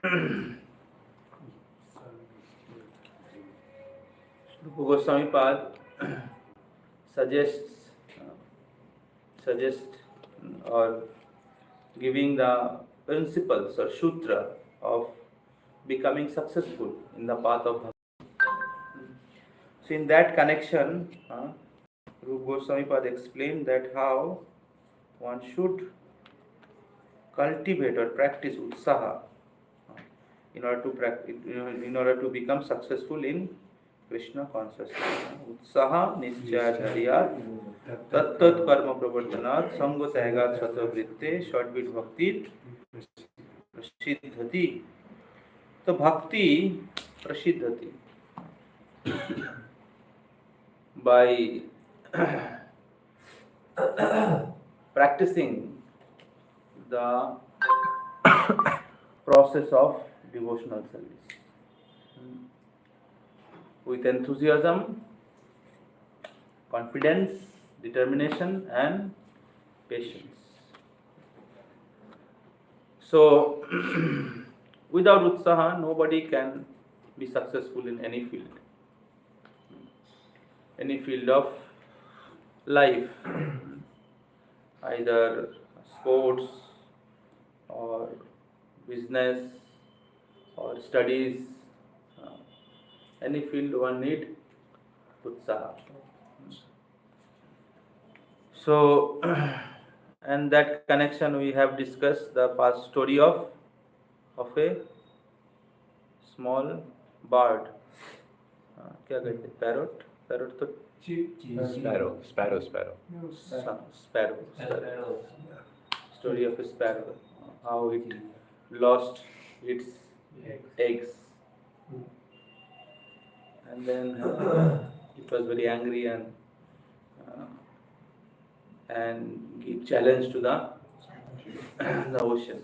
Rupa Goswami Pad suggests or giving the principles or sutra of becoming successful in the path of bhakti. So in that connection, Rupa Goswami Pad explained that how one should cultivate or practice utsaha in order to become successful in Krishna consciousness. Utsaha nischaya dharya tat karma pravartanat sango tyagat satavritte shortbit bhakti prasiddhati. So bhakti prasiddhati by practicing the process of devotional service with enthusiasm, confidence, determination, and patience. So, without utsaha, nobody can be successful in any field of life, either sports or business or studies, any field one need utsaha. So, and that connection we have discussed the past story of a small bird. क्या कहते हैं? Parrot तो sparrow. Story of a sparrow, how it lost its eggs, and then it was very angry and give challenge to the ocean.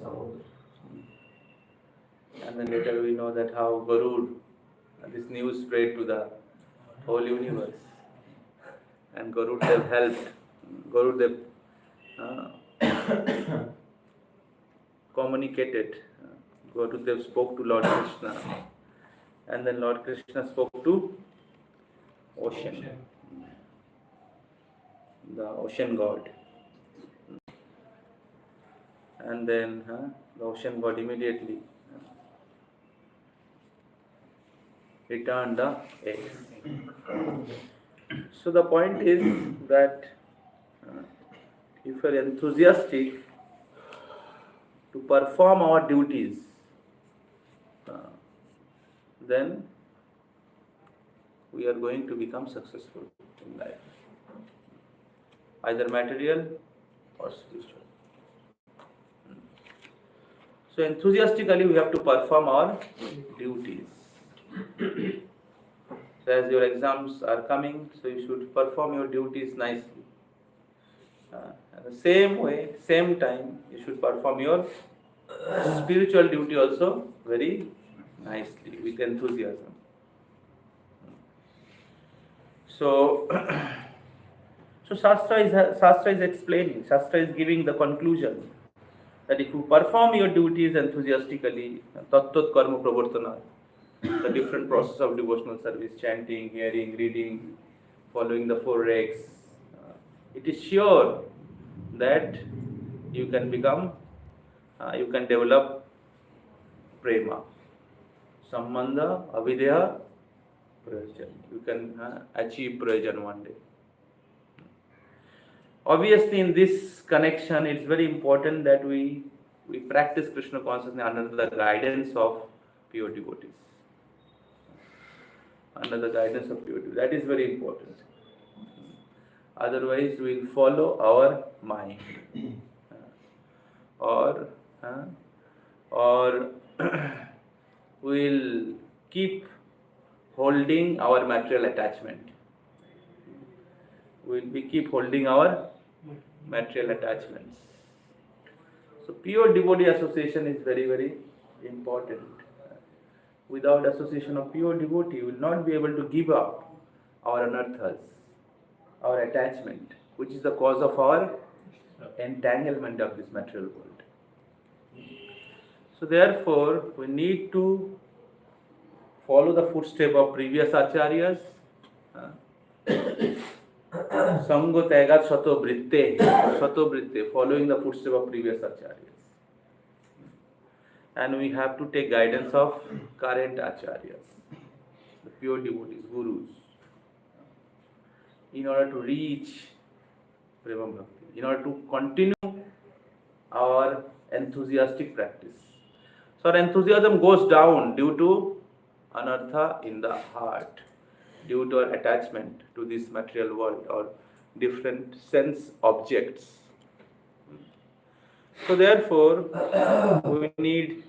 And then later we know that how this news spread to the whole universe, and Garudev helped. Garudev communicated. Garudev spoke to Lord Krishna, and then Lord Krishna spoke to ocean, the ocean god, and then the ocean god immediately returned the eggs. So the point is that if we are enthusiastic to perform our duties, then we are going to become successful in life, either material or spiritual. So enthusiastically we have to perform our duties. So as your exams are coming, so you should perform your duties nicely. At the same way, same time, you should perform your spiritual duty also very nicely, with enthusiasm. So, Shastra is explaining, Shastra is giving the conclusion that if you perform your duties enthusiastically, tattot karma pravartana, the different process of devotional service, chanting, hearing, reading, following the 4 regs, it is sure that you can develop prema, sambandha, avideha, prayojan. You can achieve prayojan one day. Obviously, in this connection, it's very important that we practice Krishna consciousness under the guidance of pure devotees. That is very important. Otherwise, we will follow our mind, or we'll keep holding our material attachment. Keep holding our material attachments. So pure devotee association is very, very important. Without association of pure devotee, we will not be able to give up our anarthas, our attachment, which is the cause of our entanglement of this material world. So therefore, we need to follow the footstep of previous acharyas. Sango Tyagat Sato Britte, following the footstep of previous acharyas. And we have to take guidance of current acharyas, the pure devotees, gurus, in order to reach Prema Bhakti, in order to continue our enthusiastic practice. So our enthusiasm goes down due to anartha in the heart, due to our attachment to this material world or different sense objects. So therefore, we need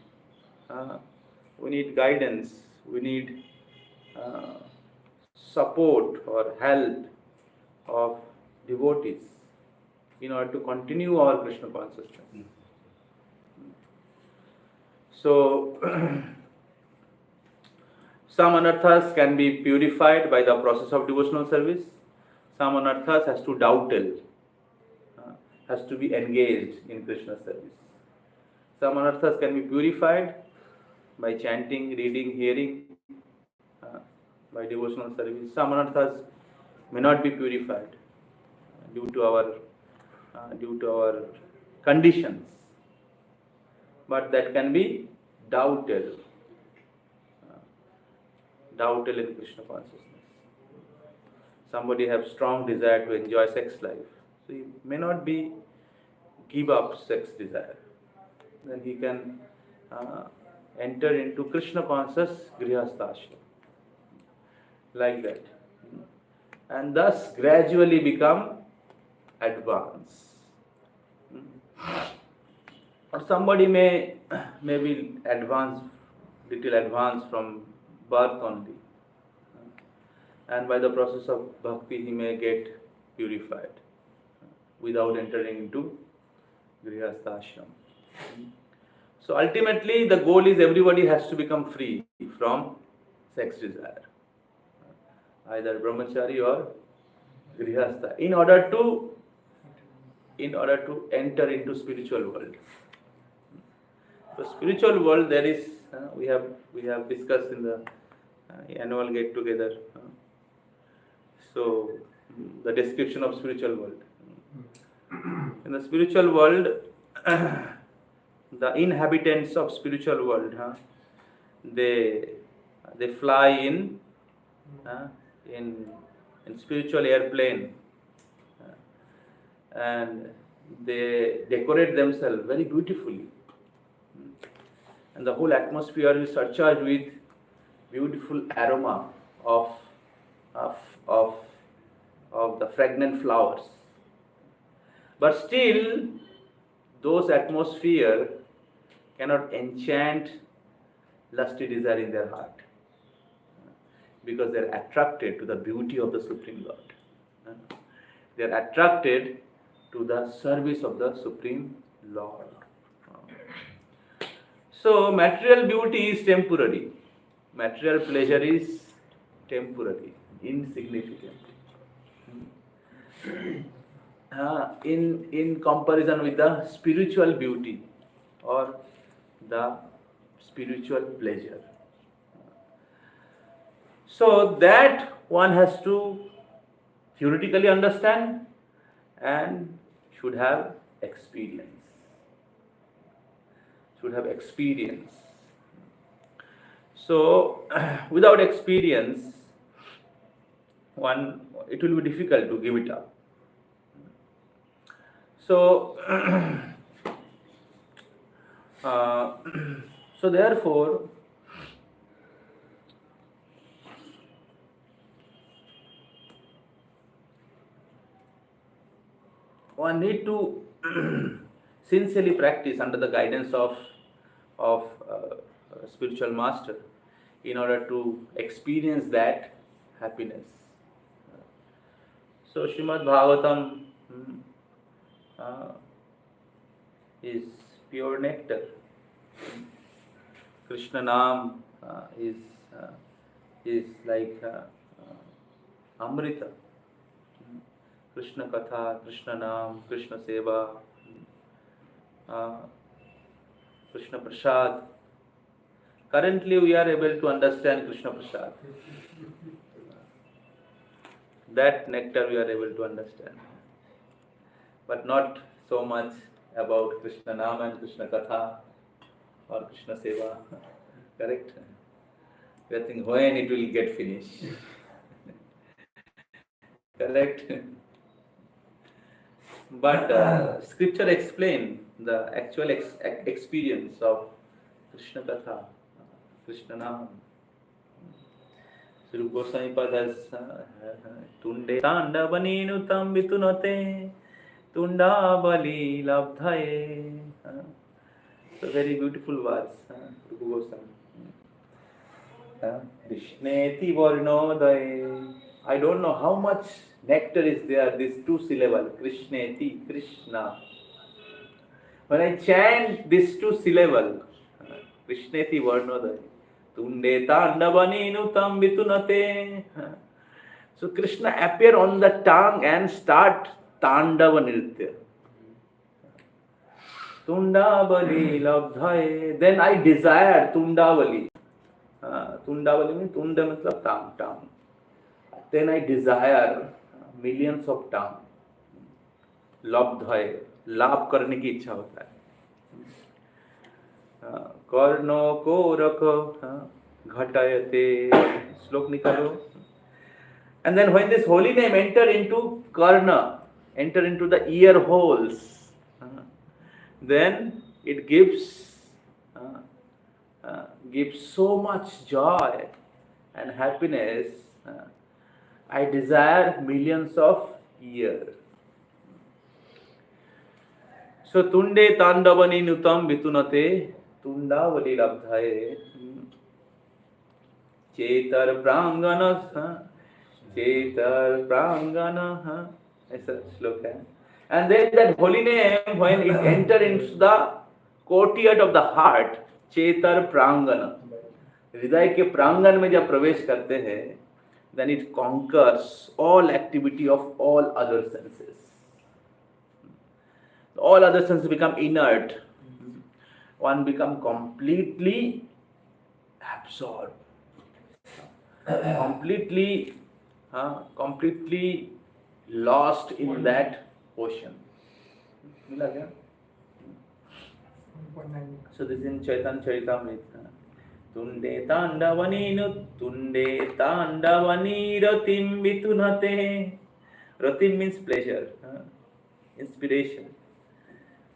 guidance, we need support or help of devotees in order to continue our Krishna consciousness. So, some anarthas can be purified by the process of devotional service. Some anarthas has to double, has to be engaged in Krishna service. Some anarthas can be purified by chanting, reading, hearing, by devotional service. Some anarthas may not be purified due to our conditions, but that can be doubted in Krishna consciousness. Somebody has strong desire to enjoy sex life, so he may not be give up sex desire. Then he can enter into Krishna conscious grihasthashram, like that, and thus gradually become advanced. Or somebody may be little advanced from birth only, and by the process of bhakti he may get purified without entering into grihasthashram. So ultimately the goal is everybody has to become free from sex desire, either brahmachari or grihastha, in order to enter into spiritual world. So spiritual world, there is we have discussed in the annual get together. So the description of spiritual world. In the spiritual world, the inhabitants of spiritual world, they fly in spiritual airplane, and they decorate themselves very beautifully, and the whole atmosphere is surcharged with beautiful aroma of the fragrant flowers. But still, those atmosphere cannot enchant lusty desire in their heart, because they are attracted to the beauty of the Supreme Lord. They are attracted to the service of the Supreme Lord. So material beauty is temporary. Material pleasure is temporary, insignificant. In comparison with the spiritual beauty or the spiritual pleasure. So that one has to theoretically understand and should have experience. So without experience, it will be difficult to give it up. So so therefore, one need to sincerely practice under the guidance of spiritual master in order to experience that happiness. So Srimad Bhagavatam is pure nectar. Krishna Naam is like Amrita. Krishna Katha, Krishna Naam, Krishna Seva, Krishna Prasad. Currently we are able to understand Krishna Prasad. That nectar we are able to understand. But not so much about Krishna Nam and Krishna Katha or Krishna Seva. Correct? We are thinking when it will get finished. Correct? But scripture explain the actual experience of Krishna Katha, Krishna Nam. Sri Goswami Pad has Tunde Tandavaninu Vitunate Tundabali Labdhaye. So very beautiful words, Guru Goswami. Krishneti Varnodaye. I don't know how much nectar is there, this two syllable, Krishneti, Krishna. When I chant this two syllable, Krishneti Varnodaye, Tunde Tandavaninu Tam Vitunate. So Krishna appear on the tongue and start Tandava Nritya. Tundavali Labdhaye. Then I desire Tundavali. Tundavali means Tunda means tongue. Then I desire millions of tongue. Labdhaye. लाभ करने की इच्छा होता है. कर्णो को रख घटायते. श्लोक निकालो. And then when this holy name enter into karna, enter into the ear holes, then it gives so much joy and happiness. I desire millions of years. So tunde tandavani nutam vitunate tundavali labdhaye chetar prangana chetar prangana. Aisa slok hai. And then that holy name, when it enter into the courtyard of the heart, chetar prangana, हृदय के प्रांगण में जब प्रवेश करते हैं, then it conquers all activity of all other senses. All other senses become inert. One become completely absorbed, completely lost in that ocean. So this is in Chaitanya Charitamrita. Tunde tandavani ratim vitunate. Ratim means pleasure, inspiration.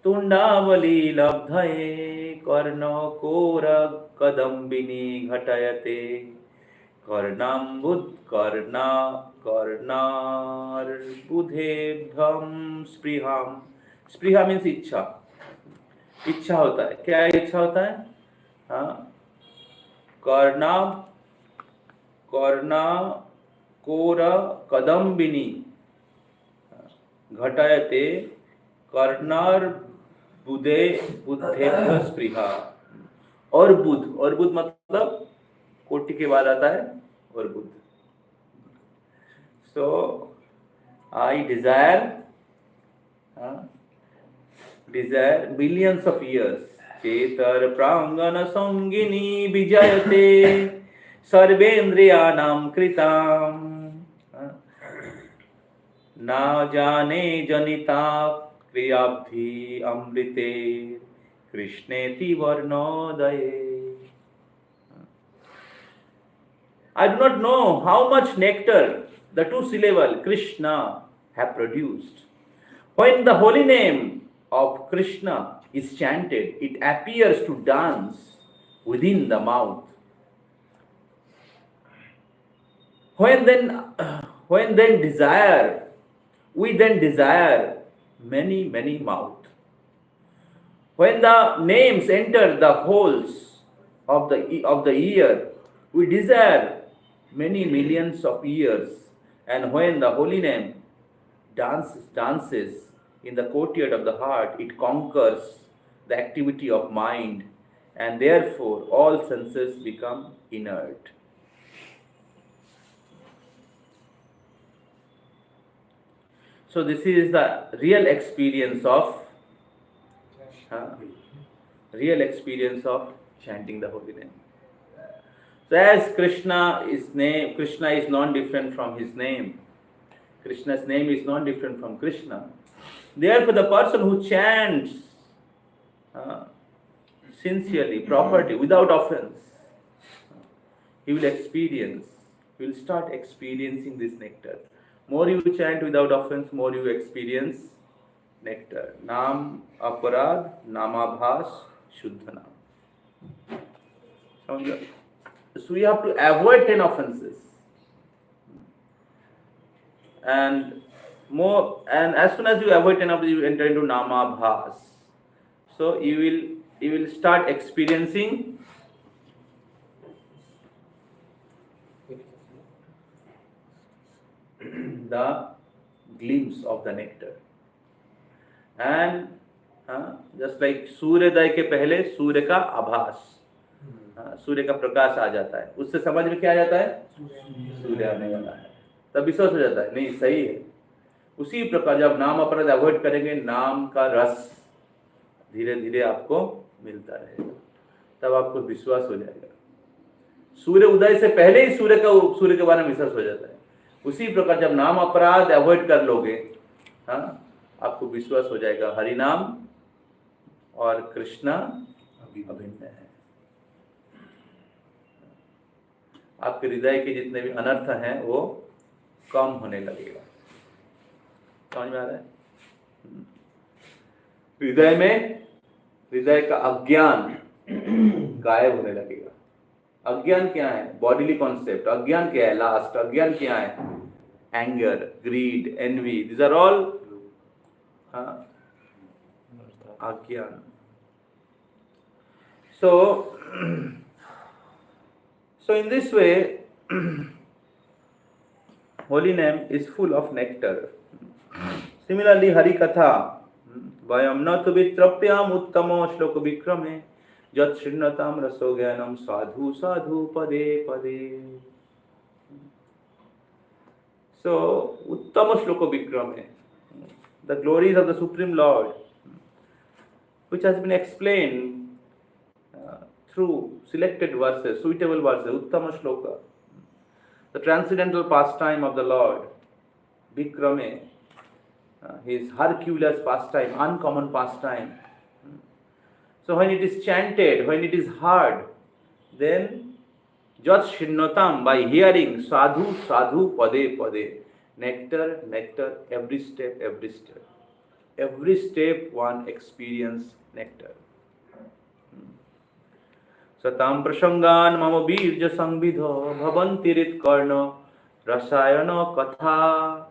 Tundavali labdhaye karno kora kadambini ghatayate karnambud karnar budhebham spriham. Spriha means इच्छा. इच्छा होता है. क्या इच्छा होता है? कर्णा कोरा कदम्बिनी घटायते कर्णार बुद्धे स्पृहा. और बुध मतलब कोटि के बाद आता है और बुध. So I desire millions of years. Chetar prangana sangini vijayate sarvendriyanam kritam na jane janita kriyabdhi amrite krishneti varnodaye. I do not know how much nectar the two syllable Krishna have produced. When the holy name of Krishna is chanted, it appears to dance within the mouth. When then desire, we then desire many mouth. When the names enter the holes of the ear, we desire many millions of years. And when the holy name dances in the courtyard of the heart, it conquers the activity of mind, and therefore all senses become inert. So this is the real experience of real experience of chanting the holy name. So as Krishna is non-different from his name. Krishna's name is non-different from Krishna. Therefore, the person who chants uh, sincerely, properly, without offense, he will start experiencing this nectar. More you chant without offense, more you experience nectar. Nam aparad, namabhas, shuddhanam. So we have to avoid 10 offenses. And as soon as you avoid 10 offenses, you enter into namabhas. So you will start experiencing the glimpse of the nectar. And just like सूर्योदय के पहले सूर्य का आभास, सूर्य का प्रकाश आ जाता है, उससे समझ में क्या आ जाता है? सूर्य आने वाला है, तब विश्वास हो जाता है नहीं सही है। उसी प्रकार जब नाम अपराध अवॉइड करेंगे, नाम का रस धीरे धीरे आपको मिलता रहेगा, तब आपको विश्वास हो जाएगा। सूर्य उदय से पहले ही सूर्य के बारे में विश्वास हो जाता है। उसी प्रकार जब नाम अपराध अवॉइड कर लोगे, आपको विश्वास हो जाएगा हरि नाम और कृष्णा अभिन्न है। आपके हृदय के जितने भी अनर्थ हैं वो कम होने लगेगा। समझ में आ रहा है? हृदय का अज्ञान गायब होने लगेगा। अज्ञान क्या है? Bodily concept. अज्ञान क्या है? लास्ट। अज्ञान क्या है? Anger, greed, envy, these are all अज्ञान। So in this way, holy name is full of nectar. Similarly, Hari Katha, Vayam natu vitrapyam uttamo sloka vikrame jat shrinnatam raso gyanam sadhu sadhu pade pade. So, uttama sloka vikrame, the glories of the Supreme Lord, which has been explained through selected verses, suitable verses, uttama shloka, the transcendental pastime of the Lord, Vikrame, his Hercules pastime, uncommon pastime. So when it is chanted, when it is heard, then Jat Shinnotam, by hearing, sadhu, sadhu, pade, pade, nectar, nectar, every step, every step. Every step one experience nectar. Satam prashangan mama birja sangvidha bhavantirit karna rasayana katha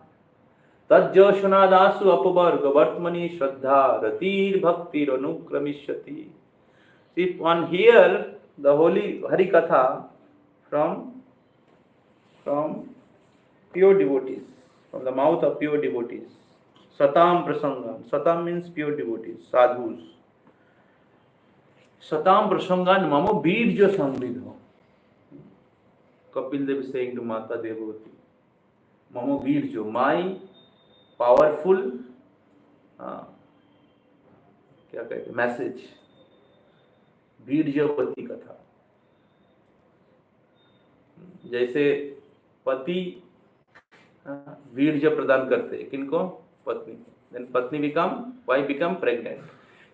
tajja shanadasu apavarga vartmani shraddha ratir bhaktir anukramishati. If one hear the holy Hari Katha from pure devotees, from the mouth of pure devotees, Satam prasangam, Satam means pure devotees, sadhus. Satam prasangan mama birja samvidha. Kapil Dev is saying to Mata Devavati, mama birja, my powerful message, बीर्जवती कथा। जैसे पति वीर्य प्रदान करते हैं किनको? पत्नी। Then पत्नी wife become pregnant.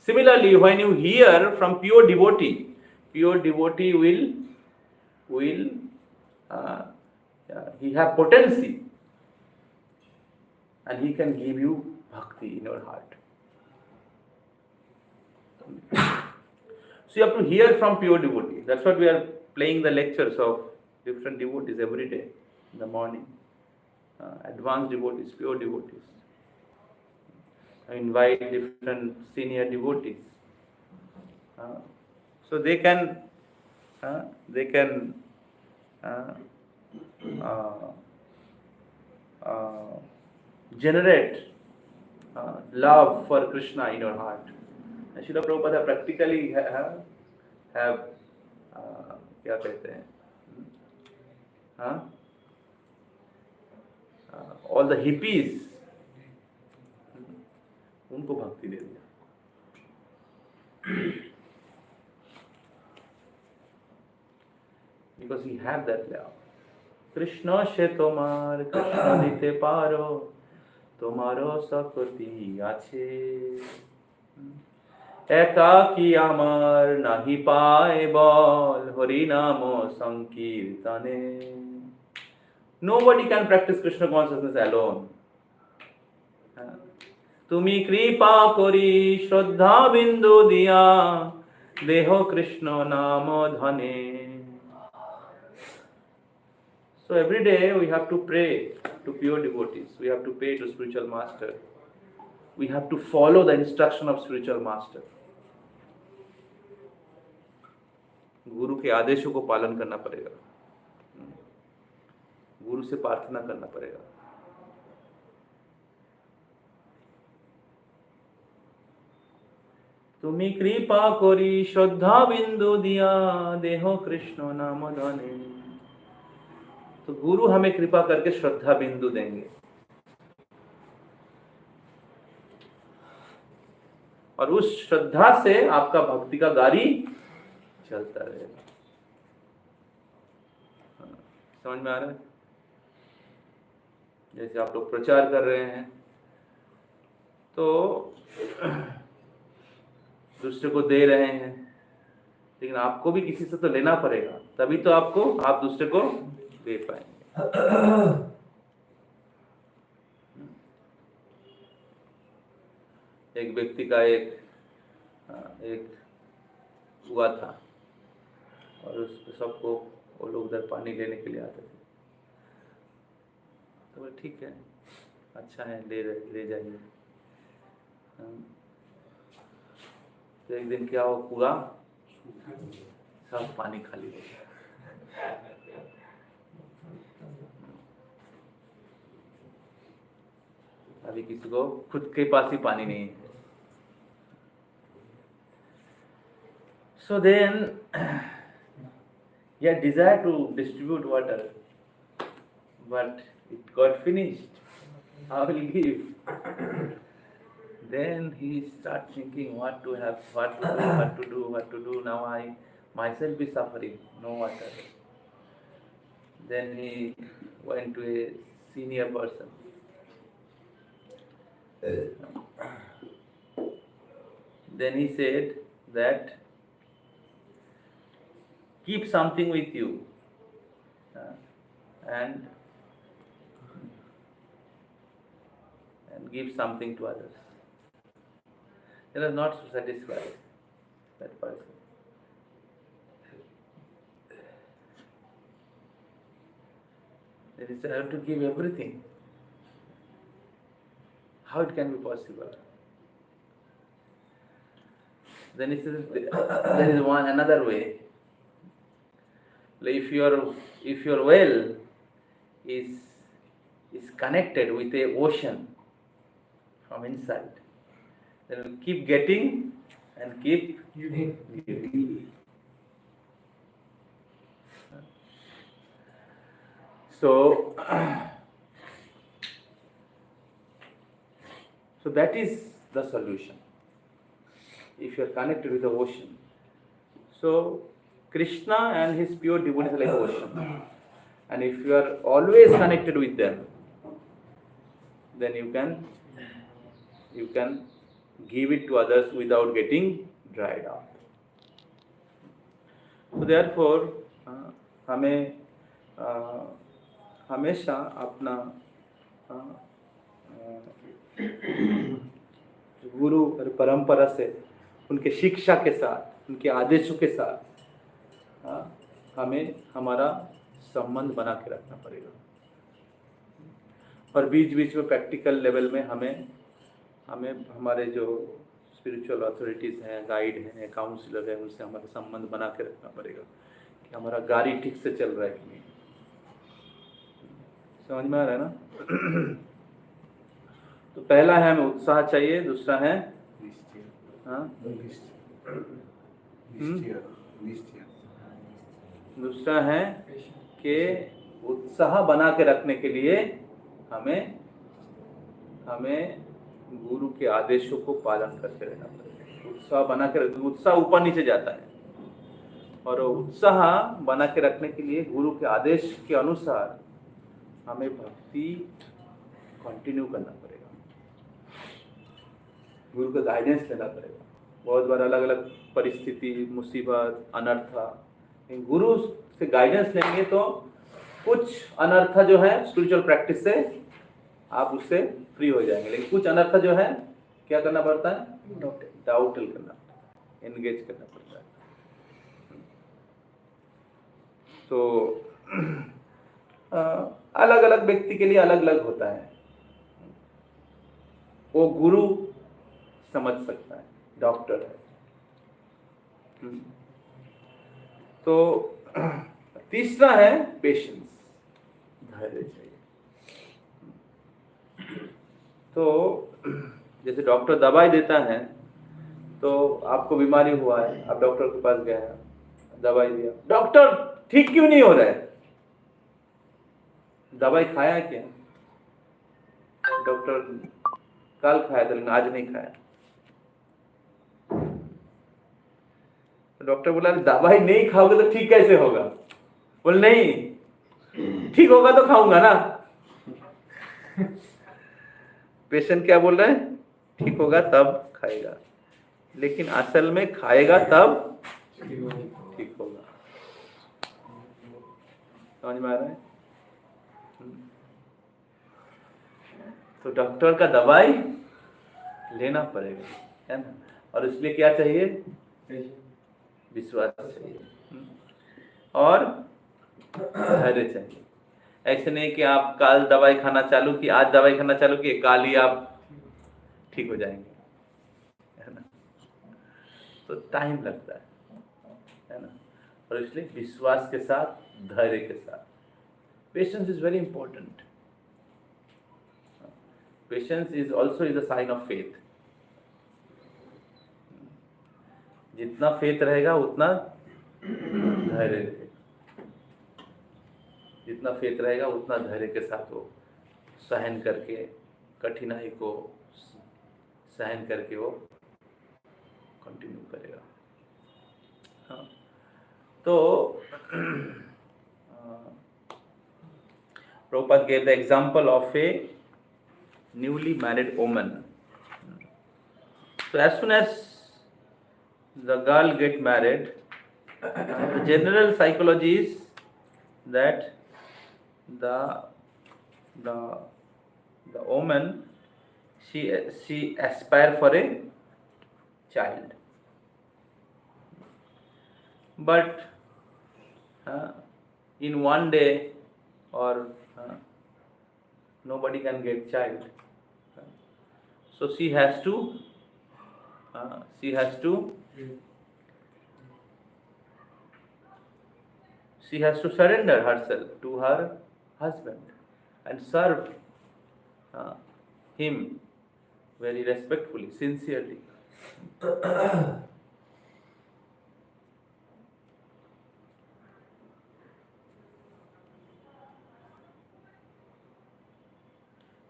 Similarly, when you hear from pure devotee will he have potency and he can give you bhakti in your heart. So you have to hear from pure devotee. That's what we are playing the lectures of different devotees every day in the morning. Advanced devotees, pure devotees. I invite different senior devotees. So they can generate love for Krishna in your heart. And Srila Prabhupada practically have क्या कहते हैं? All the hippies, उनको भक्ति दे दिया। because he have that love. Krishna সে তোমার, কৃষ্ণ দিতে পারো, তোমারও সকতি আছে। একাকী আমার নাহি পায় বল, হরি নাম সংকীর্তনে। Nobody can practice Krishna consciousness alone. তুমি কৃপা করি শ্রদ্ধা বিন্দু দিয়া, দেহ কৃষ্ণ নাম ধনে। So every day we have to pray to pure devotees. We have to pray to spiritual master. We have to follow the instruction of spiritual master. गुरु के आदेशों को पालन करना पड़ेगा, गुरु से प्रार्थना करना पड़ेगा। तुम्ही कृपा करी श्रद्धा बिंदु दिया, देहो कृष्ण नाम धने। तो गुरु हमें कृपा करके श्रद्धा बिंदु देंगे और उस श्रद्धा से आपका भक्ति का गाड़ी चलता रहेगा। समझ में आ रहा है? जैसे आप लोग प्रचार कर रहे हैं तो दूसरे को दे रहे हैं, लेकिन आपको भी किसी से तो लेना पड़ेगा, तभी तो आप दूसरे को दे पाएंगे। एक व्यक्ति का एक हुआ था और उस सबको वो लोग उधर पानी लेने के लिए आते थे, तो ठीक है, अच्छा है, ले जाइए। तो एक दिन क्या हुआ, सब पानी खाली हो गया। अभी किसी को खुद के पास ही पानी नहीं है। So then he had desire to distribute water, but it got finished. How will he give? Then he start thinking what to do. Now I myself be suffering, no water. Then he went to a senior person. Then he said that keep something with you and give something to others. They are not satisfied, that person. They said, I have to give everything. How it can be possible? Then he says, there is another way. If your well is connected with a ocean from inside, then keep getting and keep giving. So that is the solution. If you are connected with the ocean, so Krishna and his pure devotees are like ocean, and if you are always connected with them, then you can give it to others without getting dried out. So therefore हमें हमेशा अपना गुरु और परंपरा से, उनके शिक्षा के साथ, उनके आदेशों के साथ हमें हमारा संबंध बना के रखना पड़ेगा। और बीच बीच में प्रैक्टिकल लेवल में हमें हमारे जो स्पिरिचुअल अथॉरिटीज़ हैं, गाइड हैं, काउंसलर हैं, उनसे हमारा संबंध बना के रखना पड़ेगा कि हमारा गाड़ी ठीक से चल रहा है कि नहीं। समझ में आ रहा है ना? तो पहला है हमें उत्साह चाहिए, दूसरा है दूसरा है कि उत्साह बना के रखने के लिए हमें गुरु के आदेशों को पालन करते रहना पड़ेगा। उत्साह बना के रखना, उत्साह ऊपर नीचे जाता है और उत्साह बना के रखने के लिए गुरु के आदेश के अनुसार हमें भक्ति कंटिन्यू करना पड़ेगा, गुरु का गाइडेंस लेना पड़ेगा। बहुत बार अलग अलग परिस्थिति, मुसीबत, अनर्थ, गुरु से गाइडेंस लेंगे तो कुछ अनर्थ जो है स्पिरिचुअल प्रैक्टिस से आप उससे फ्री हो जाएंगे, लेकिन कुछ अनर्थ जो है क्या करना पड़ता है, डाउटल करना, एंगेज करना पड़ता है। तो अलग अलग व्यक्ति के लिए अलग अलग होता है, वो गुरु समझ सकता है, डॉक्टर है। तो तीसरा है पेशेंस, धैर्य चाहिए। तो जैसे डॉक्टर दवाई देता है, तो आपको बीमारी हुआ है, आप डॉक्टर के पास गए, दवाई दिया, डॉक्टर ठीक क्यों नहीं हो रहा है? दवाई खाया क्या? डॉक्टर कल खाया था लेकिन आज नहीं खाया। डॉक्टर बोला दवाई नहीं खाओगे तो ठीक कैसे होगा? बोल नहीं, ठीक होगा तो खाऊंगा ना। पेशेंट क्या बोल रहा है? ठीक होगा तब खाएगा, लेकिन असल में खाएगा तब ठीक होगा। समझ में आ रहा है? तो डॉक्टर का दवाई लेना पड़ेगा, है ना? और इसलिए क्या चाहिए? विश्वास चाहिए और धैर्य चाहिए। ऐसे नहीं कि आप कल दवाई खाना चालू की, आज दवाई खाना चालू किए, कल ही आप ठीक हो जाएंगे, है ना? तो टाइम लगता है ना? और इसलिए विश्वास के साथ, धैर्य के साथ, patience is very important. Patience is also is a sign of faith. जितना फेथ रहेगा उतना धैर्य रहेगा, जितना फेथ रहेगा उतना धैर्य के साथ वो सहन करके, कठिनाई को सहन करके वो कंटिन्यू करेगा। हाँ, तो Prabhupada gave the example of a newly married woman. So as soon as the girl get married, the general psychology is that the woman she aspire for a child, but in one day or nobody can get child, so she has to surrender herself to her husband and serve him very respectfully, sincerely.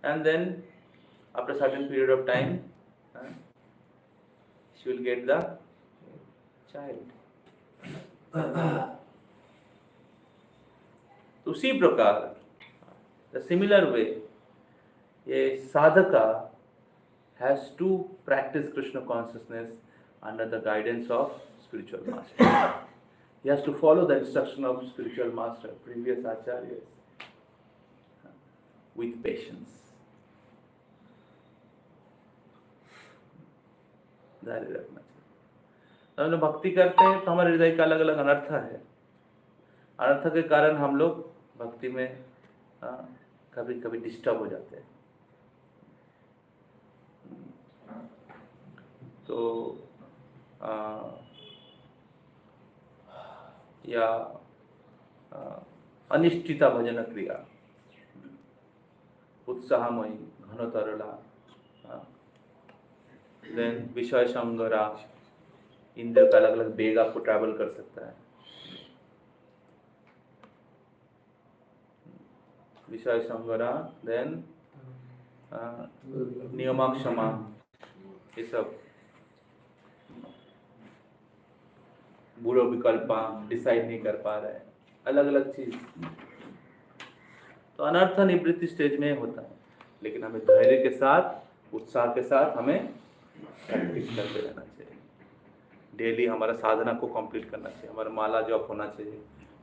And then after a certain period of time, she will get the child. उसी प्रकार, the similar way, a sadhaka has to practice Krishna consciousness under the guidance of spiritual master. He has to follow the instruction of spiritual master, previous acharyas, with patience. धैर्य रखना चाहिए। हम लोग भक्ति करते हैं तो हमारे हृदय का अलग अलग अनर्थ है। अनर्थ के कारण हम लोग भक्ति में कभी कभी डिस्टर्ब हो जाते हैं। तो या अनिष्ठिता भजन क्रिया, उत्साहमयी, घनतरला, देन विषय संगरा, इंद्र का अलग अलग वेग आपको ट्रैवल कर सकता है। विषय संगरा, देन नियमाक्षमा, ये सब बुरा विकल्प डिसाइड नहीं कर पा रहे हैं, अलग अलग चीज। तो अनर्थ निवृत्ति स्टेज में होता है, लेकिन हमें धैर्य के साथ, उत्साह के साथ हमें प्रैक्टिस करते रहना चाहिए। डेली हमारा साधना को कंप्लीट करना चाहिए, हमारा माला जप होना चाहिए,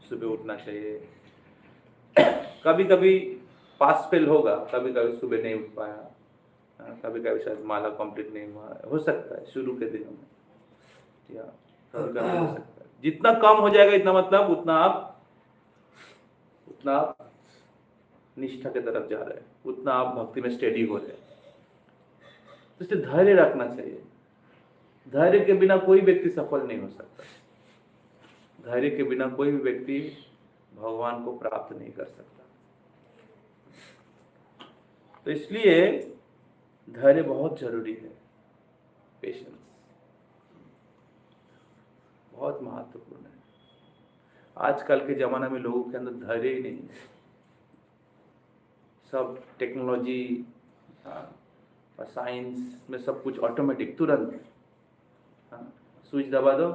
सुबह उठना चाहिए। कभी कभी पास फेल होगा, कभी कभी सुबह नहीं उठ पाया, कभी कभी शायद माला कंप्लीट नहीं हुआ, हो सकता है शुरू के दिनों में, या कभी कभी हो सकता है। जितना कम हो जाएगा इतना मतलब उतना आप निष्ठा की तरफ जा रहे हैं, उतना आप भक्ति में स्टेडी हो रहे हैं। तो इसलिए धैर्य रखना चाहिए। धैर्य के बिना कोई व्यक्ति सफल नहीं हो सकता। धैर्य के बिना कोई भी व्यक्ति भगवान को प्राप्त नहीं कर सकता। तो इसलिए धैर्य बहुत जरूरी है। पेशेंस बहुत महत्वपूर्ण है। आजकल के जमाने में लोगों के अंदर धैर्य ही नहीं है। सब टेक्नोलॉजी और साइंस में सब कुछ ऑटोमेटिक, तुरंत स्विच दबा दो,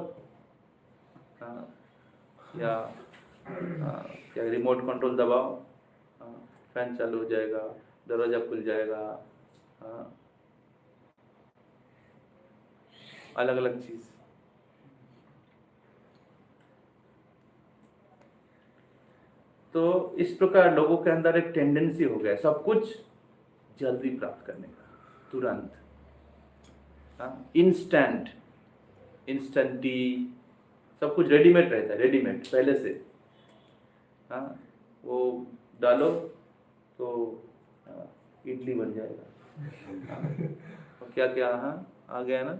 या रिमोट कंट्रोल दबाओ, फैन चालू हो जाएगा, दरवाजा खुल जाएगा, अलग अलग चीज। तो इस प्रकार लोगों के अंदर एक टेंडेंसी हो गया सब कुछ जल्दी प्राप्त करने का, तुरंत, इंस्टेंट टी, सब कुछ रेडीमेड रहता है, रेडीमेड पहले से। वो डालो तो इडली बन जाएगा। और क्या क्या आ गया ना,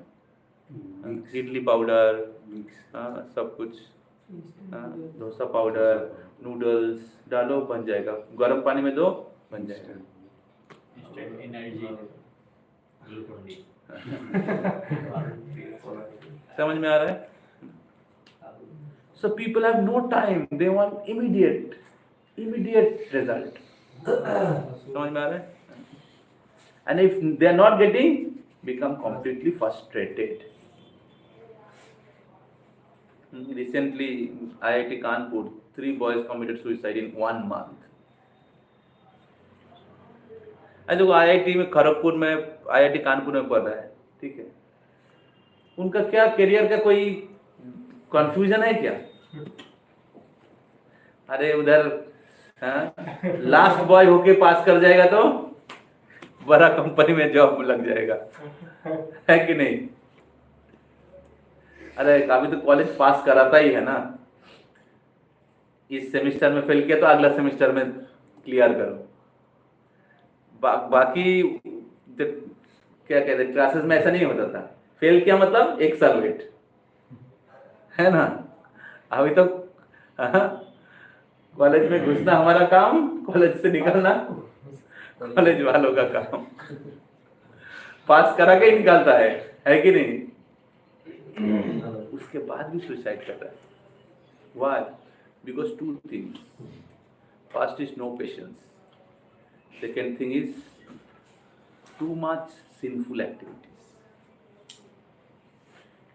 इडली पाउडर, सब कुछ, डोसा पाउडर, नूडल्स डालो बन जाएगा, गर्म पानी में दो बन जाएगा। समझ में आ रहा है? So people have no time, they want immediate result. समझ में आ रहा है? And if they are not getting, become completely frustrated. Recently, IIT Kanpur, 3 boys committed suicide in 1 month. जो IIT में खड़गपुर में, IIT कानपुर में पढ़ रहा है, ठीक है, उनका क्या करियर का कोई कंफ्यूजन है क्या? अरे उधर लास्ट बॉय होके पास कर जाएगा तो बड़ा कंपनी में जॉब लग जाएगा, है कि नहीं? अरे अभी तो कॉलेज पास कराता ही है ना, इस सेमेस्टर में फेल किया तो अगला सेमेस्टर में क्लियर करो। बाकी क्या कहते हैं, क्लासेस में ऐसा नहीं होता था, फेल किया मतलब 1 साल वेट, है ना? अभी तो कॉलेज में घुसना हमारा काम, कॉलेज से निकलना कॉलेज वालों का काम। पास करा के ही निकालता है कि नहीं? उसके बाद भी सुसाइड कर रहा है। Why? Because 2 things. First is no patience. Second thing is too much sinful activities.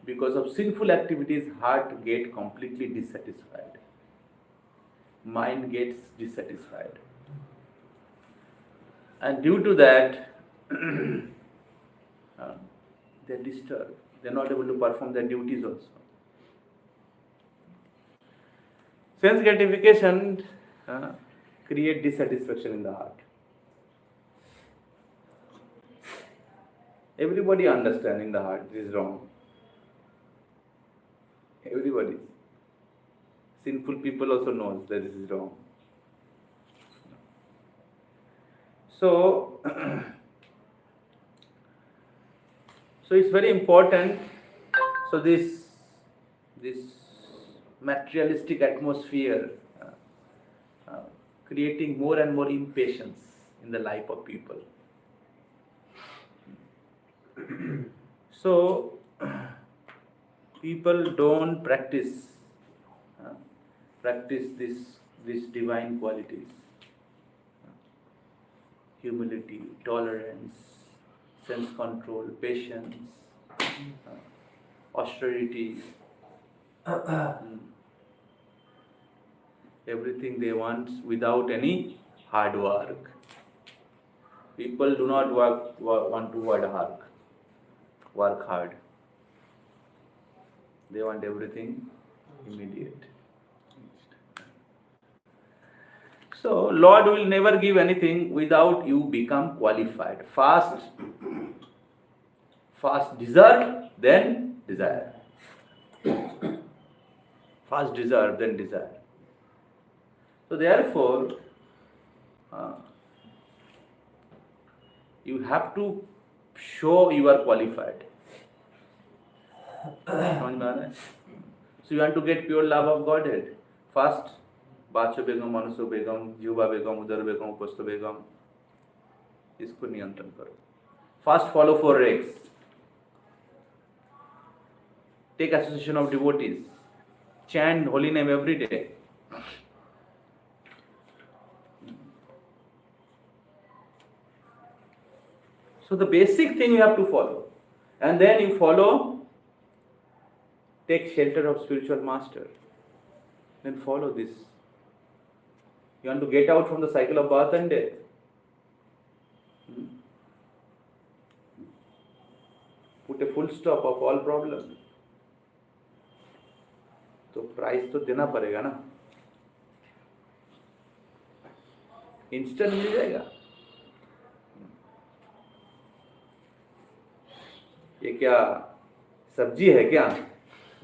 Because of sinful activities, heart gets completely dissatisfied. Mind gets dissatisfied. And due to that, they're disturbed. They're not able to perform their duties also. Sense gratification create dissatisfaction in the heart. Everybody understands in the heart this is wrong. Everybody. Sinful people also knows that this is wrong. So it's very important. So this materialistic atmosphere creating more and more impatience in the life of people. So people don't practice these divine qualities: humility, tolerance, sense control, patience, austerity, Everything they want without any hard work. People do not want to work hard. They want everything immediate. So Lord will never give anything without you become qualified. First deserve, then desire. First deserve, then desire. So therefore, you have to show you are qualified. So you want to get pure love of Godhead. First, बादशाह बेगम, मनुष्य बेगम, जीवा बेगम, उदर बेगम, उपस्थ बेगम, इसको नियंत्रण करो. First, follow 4 regs. Take association of devotees. Chant holy name every day. So the basic thing you have to follow. And then you follow, take shelter of spiritual master. Then follow this. You want to get out from the cycle of birth and death. Put a full stop of all problems. तो price तो देना पड़ेगा ना. Instant मिल जाएगा. ये क्या सब्जी है क्या?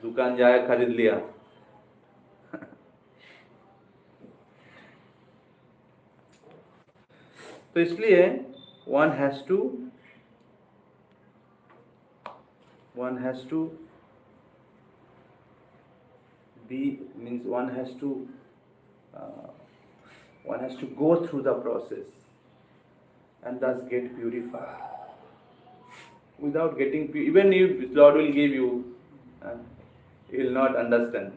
दुकान जाए खरीद लिया. तो इसलिए one has to be, means one has to go through the process and thus get purified. Without getting even if Lord will give you, you will not understand.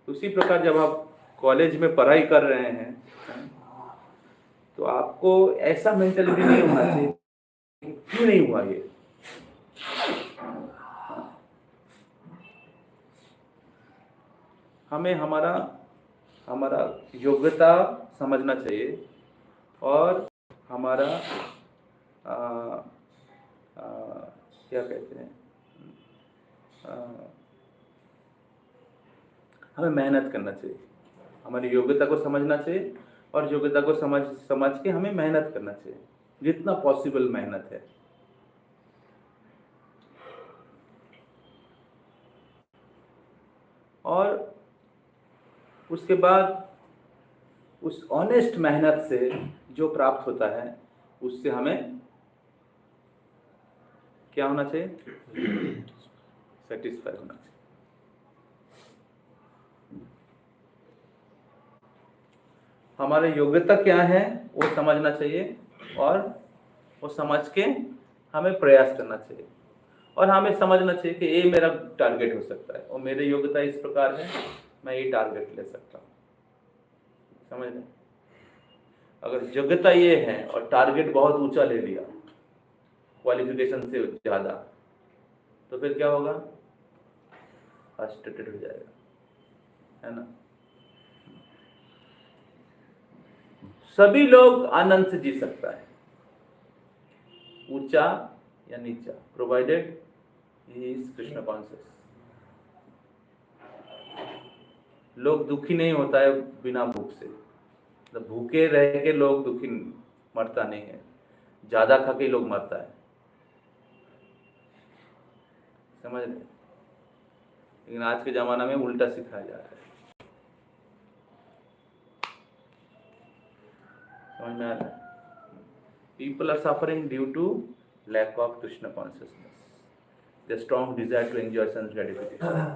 उसी प्रकार जब आप कॉलेज में पढ़ाई कर रहे हैं तो आपको ऐसा मेंटालिटी नहीं होना चाहिए क्यों नहीं हुआ ये. हमें हमारा योग्यता समझना चाहिए और हमारा क्या कहते हैं, हमें मेहनत करना चाहिए. हमारी योग्यता को समझना चाहिए और योग्यता को समझ के हमें मेहनत करना चाहिए, जितना पॉसिबल मेहनत है. और उसके बाद उस ऑनेस्ट मेहनत से जो प्राप्त होता है उससे हमें क्या होना चाहिए? सेटिस्फाई होना चाहिए. हमारी योग्यता क्या है वो समझना चाहिए और वो समझ के हमें प्रयास करना चाहिए. और हमें समझना चाहिए कि ये मेरा टारगेट हो सकता है और मेरी योग्यता इस प्रकार है, मैं ये टारगेट ले सकता हूँ. समझ लें. अगर योग्यता ये है और टारगेट बहुत ऊंचा ले लिया क्वालिफिकेशन से ज़्यादा, तो फिर क्या होगा? फ्रस्ट्रेटेड हो जाएगा, है ना. सभी लोग आनंद से जी सकता है, ऊंचा या नीचा, provided he is Krishna conscious. लोग दुखी नहीं होता है बिना भूख से. भूखे रह के लोग दुखी मरता नहीं है, ज्यादा खा के लोग मरता है. समझ रहे. लेकिन आज के जमाना में उल्टा सिखाया जा रहा है. समझ में आ रहा है. People are suffering due to lack of Krishna consciousness, the strong desire to enjoy sense gratification.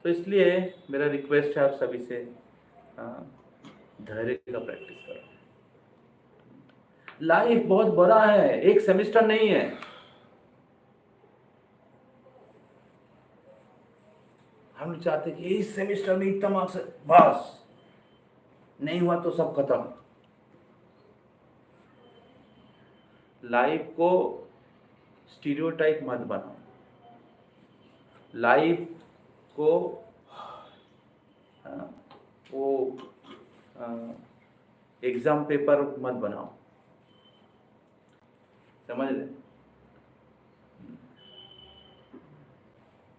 तो इसलिए मेरा रिक्वेस्ट है आप सभी से, धैर्य का प्रैक्टिस करो. लाइफ बहुत बड़ा है, एक सेमेस्टर नहीं है. हम चाहते कि इस सेमेस्टर में इतना मार्क्स बस, नहीं हुआ तो सब खत्म. लाइफ को स्टीरियोटाइप मत बनाओ. लाइफ को वो एग्जाम पेपर मत बनाओ, समझ ले।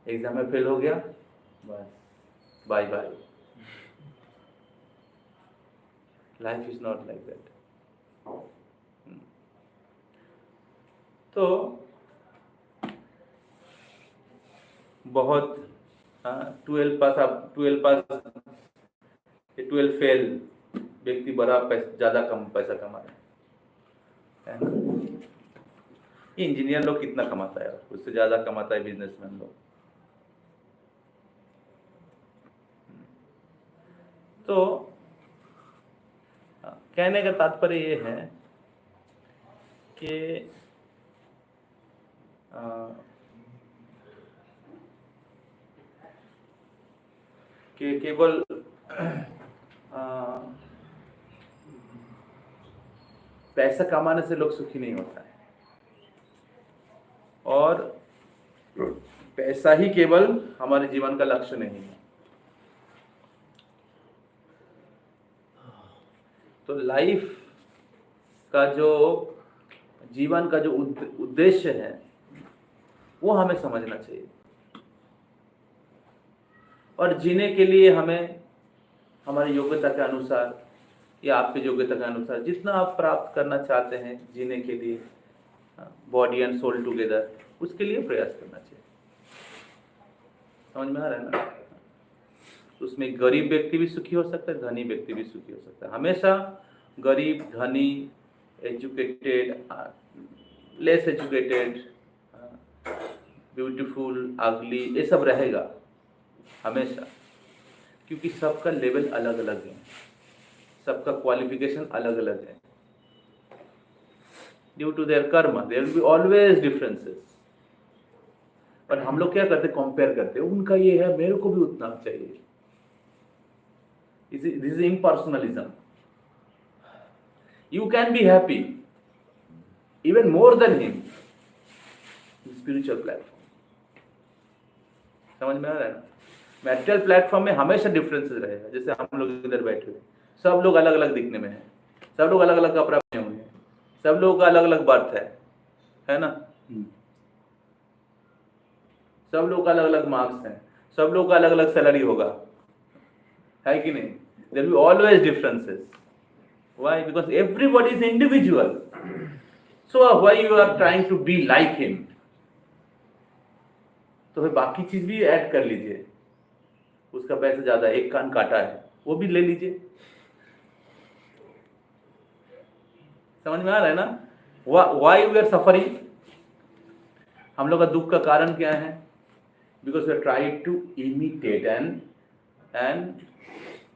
एग्जाम में फेल हो गया, बस bye bye. Life is not like that. तो बहुत 12 पास, आप 12 पास 12 फेल व्यक्ति बड़ा ज़्यादा कम पैसा कमा रहे हैं। ये इंजीनियर लोग कितना कमाता है, उससे ज़्यादा कमाता है बिजनेसमैन लोग। तो कहने का तात्पर्य ये है कि केवल पैसा कमाने से लोग सुखी नहीं होता है, और पैसा ही केवल हमारे जीवन का लक्ष्य नहीं है। तो लाइफ का जो जीवन का जो उद्देश्य है वो हमें समझना चाहिए, और जीने के लिए हमें हमारी योग्यता के अनुसार या आपकी योग्यता के अनुसार जितना आप प्राप्त करना चाहते हैं जीने के लिए, बॉडी एंड सोल टुगेदर, उसके लिए प्रयास करना चाहिए। समझ में आ रहा है ना? उसमें गरीब व्यक्ति भी सुखी हो सकता है, धनी व्यक्ति भी सुखी हो सकता है। हमेशा गरीब, धनी, एजुकेटेड, लेस एजुकेटेड, ब्यूटीफुल, अगली, ये सब रहेगा हमेशा, क्योंकि सबका लेवल अलग अलग है, सबका क्वालिफिकेशन अलग अलग है। Due to their karma there will be always differences. पर हम लोग क्या करते, कंपेयर करते, उनका ये है मेरे को भी उतना चाहिए। This is impersonalism. You can be happy even more than him in spiritual platform. समझ में आ रहा है ना? मैटेरियल प्लेटफॉर्म में हमेशा डिफरेंसेस रहेगा। जैसे हम लोग इधर बैठे हुए, सब लोग अलग अलग दिखने में हैं, सब लोग अलग अलग कपड़ा पहने हुए हैं, सब लोगों का अलग अलग बर्थ है ना? सब लोग का अलग अलग मार्क्स हैं, सब लोग का अलग अलग सैलरी होगा, है कि नहीं? There will be always differences. Why? Because everybody is individual. So why you are trying to be like him? तो फिर बाकी चीज भी ऐड कर लीजिए। उसका पैसा ज्यादा, एक कान काटा है, वो भी ले लीजिए। समझ में आ रहा है ना? Why we are suffering? हम लोग का दुख का कारण क्या है? Because we are trying to imitate an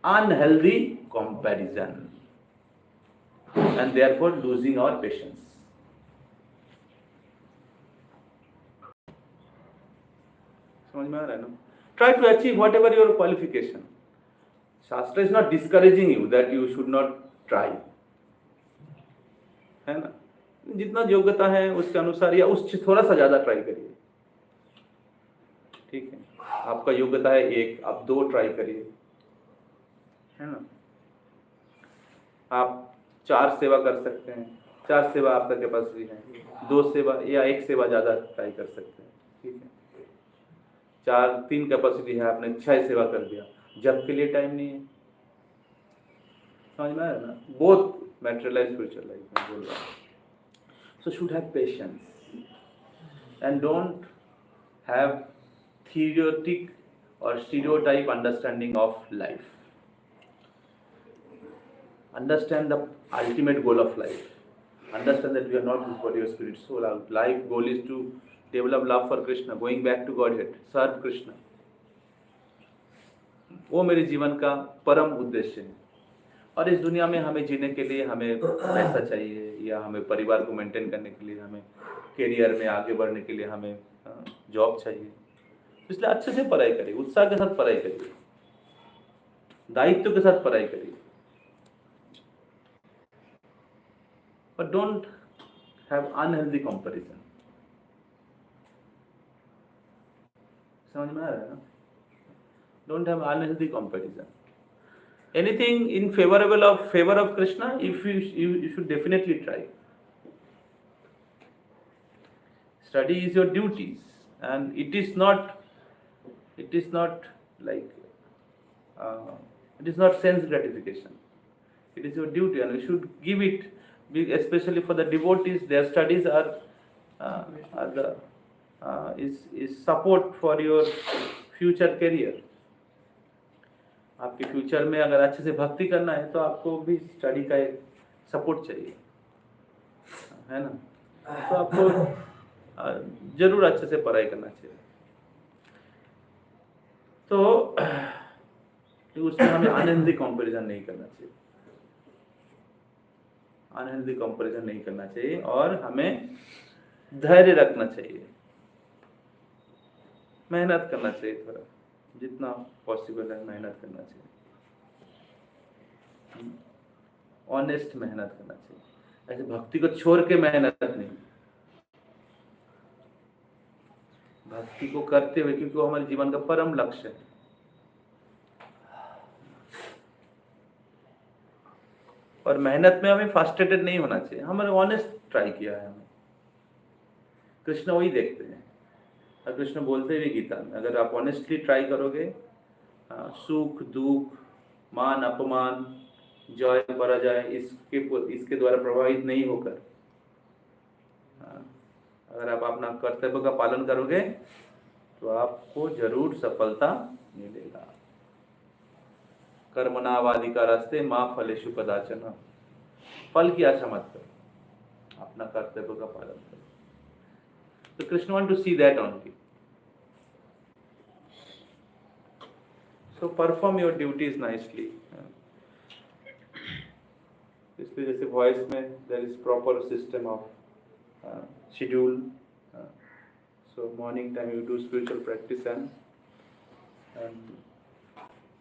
unhealthy comparison, and therefore losing our patience. समझ में आ रहा है ना? Try to achieve whatever your qualification. Shastra is not discouraging you that you should not try, है ना? जितना योग्यता है उसके अनुसार या उससे थोड़ा सा ज्यादा ट्राई करिए, ठीक है? आपका योग्यता है 1, आप 2 ट्राई करिए, है ना? आप 4 सेवा कर सकते हैं, 4 सेवा आपका कैपेसिटी है, 2 सेवा या 1 सेवा ज़्यादा ट्राई कर सकते हैं, ठीक है? 3 कैपेसिटी है, आपने 6 सेवा कर दिया, जब के लिए टाइम नहीं है। समझ में आ रहा है ना? Both material life, spiritual life में बोल रहा हूँ। So should have patience and don't have theoretic or stereotype understanding of life. Understand the ultimate goal of life. Understand that we are not this body or spirit soul. Our life goal is to develop love for Krishna, going back to Godhead, serve Krishna. वो मेरे जीवन का परम उद्देश्य है। और इस दुनिया में हमें जीने के लिए हमें पैसा चाहिए, या हमें परिवार को मेंटेन करने के लिए, हमें करियर में आगे बढ़ने के लिए हमें जॉब चाहिए। इसलिए अच्छे से पढ़ाई करिए, उत्साह के साथ पढ़ाई करिए, दायित्व के साथ पढ़ाई करिए, but don't have unhealthy comparison. समझ में आ रहा है ना? Don't have unhealthy comparison. Anything in favor of Krishna, if you should definitely try. Study is your duties, and it is not like it is not sense gratification. It is your duty, and we should give it. Especially for the devotees, their studies are the is support for your future career. आपके future में अगर अच्छे से भक्ति करना है तो आपको भी स्टडी का एक सपोर्ट चाहिए, है ना? तो आपको जरूर अच्छे से पढ़ाई करना चाहिए। तो उसमें हमें अनहेल्दी कंपैरिजन नहीं करना चाहिए, अनहेल्दी कंपैरिजन नहीं करना चाहिए, और हमें धैर्य रखना चाहिए, मेहनत करना चाहिए, थोड़ा जितना पॉसिबल है मेहनत करना चाहिए, ऑनेस्ट मेहनत करना चाहिए। ऐसे भक्ति को छोड़ के मेहनत नहीं, भक्ति को करते हुए, क्योंकि वो हमारे जीवन का परम लक्ष्य है। और मेहनत में हमें फ्रस्ट्रेटेड नहीं होना चाहिए, हमारे ऑनेस्ट ट्राई किया है हमें। कृष्ण वही देखते हैं, और कृष्ण बोलते हुए गीता में, अगर आप ऑनेस्टली ट्राई करोगे, सुख दुख मान अपमान जय पराजय इसके द्वारा प्रभावित नहीं होकर अगर आप अपना कर्तव्य का पालन करोगे तो आपको जरूर सफलता मिलेगा। कर्मणावादिका रास्ते माँ फलेषु कदाचन, फल की आशा मत करो, अपना कर्तव्य का पालन करो। तो Krishna want to see that only. So perform your duties nicely. इसलिए जैसे वॉइस में there is proper system of schedule. So morning time you do spiritual practice and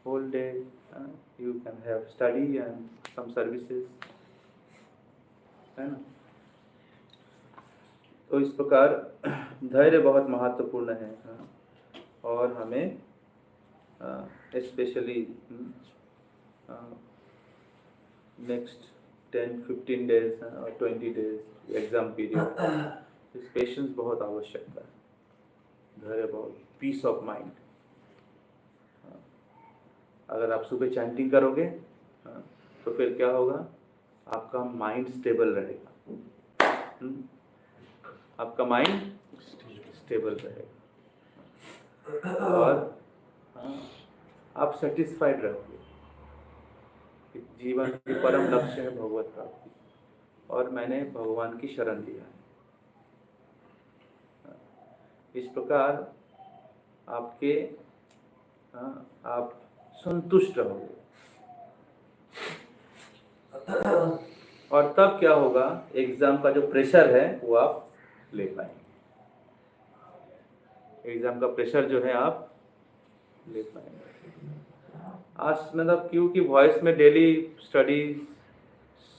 whole day you can have study and some services, है ना? तो इस प्रकार धैर्य बहुत महत्वपूर्ण है, और हमें especially next 10-15 days or 20 days exam period, इस पेशेंस बहुत आवश्यकता है, धैर्य बहुत, पीस ऑफ माइंड। अगर आप सुबह चैंटिंग करोगे तो फिर क्या होगा, आपका माइंड स्टेबल रहेगा, आपका माइंड स्टेबल रहेगा, और आप सेटिस्फाइड रहोगे। जीवन की परम लक्ष्य है भगवत प्राप्ति, और मैंने भगवान की शरण लिया है। इस प्रकार आपके आप संतुष्ट रहोगे, और तब क्या होगा, एग्जाम का जो प्रेशर है वो आप ले पाएंगे। एग्जाम का प्रेशर जो है आप ले पाएंगे। आज मतलब क्योंकि वॉइस में डेली स्टडी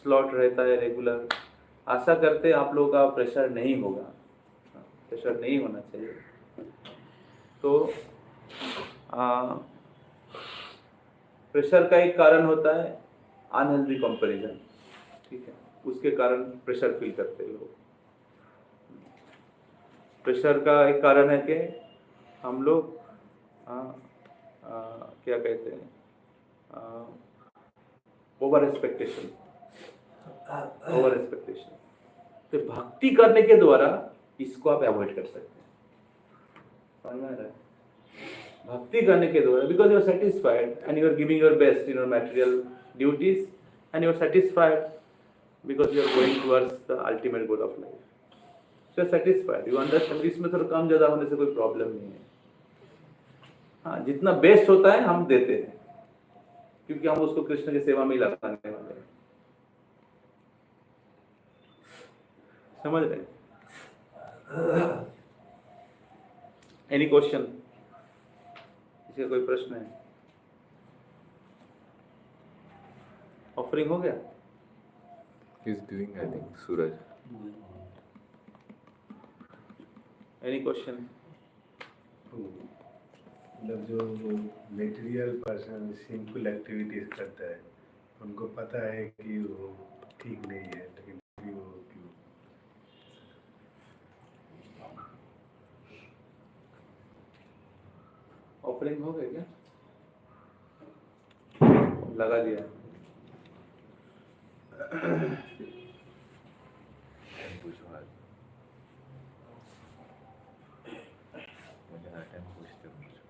स्लॉट रहता है रेगुलर, आशा करते आप लोगों का प्रेशर नहीं होगा, प्रेशर नहीं होना चाहिए। तो प्रेशर का एक कारण होता है अनहेल्दी कंपैरिजन, ठीक है, उसके कारण प्रेशर फील करते हैं लोग। प्रेशर का एक कारण है कि हम लोग क्या कहते हैं, ओवर एक्सपेक्टेशन। तो भक्ति करने के द्वारा इसको आप अवॉइड कर सकते हैं, समझ में आ रहा है? भक्ति करने के द्वारा, because you are satisfied and you are giving your best in your material duties, and you are satisfied because you are going towards the ultimate goal of life. So satisfied, you understand, इसमें थोड़ा कम ज़्यादा होने से कोई problem नहीं है। हाँ, जितना बेस्ट होता है हम देते हैं, क्योंकि हम उसको कृष्ण की सेवा में ही लगाने वाले हैं, समझ रहे? Any question? इसका कोई प्रश्न है? ऑफरिंग हो गया? He's doing, I think, Suraj. Any question? मतलब जो मेटेरियल पर्सन सिंपल एक्टिविटीज करता है, उनको पता है कि वो ठीक नहीं है, लेकिन फिर वो क्यों? ऑफरिंग हो गया क्या? लगा दिया। पूछो आज, मुझे हर टाइम पूछते हो मुझे।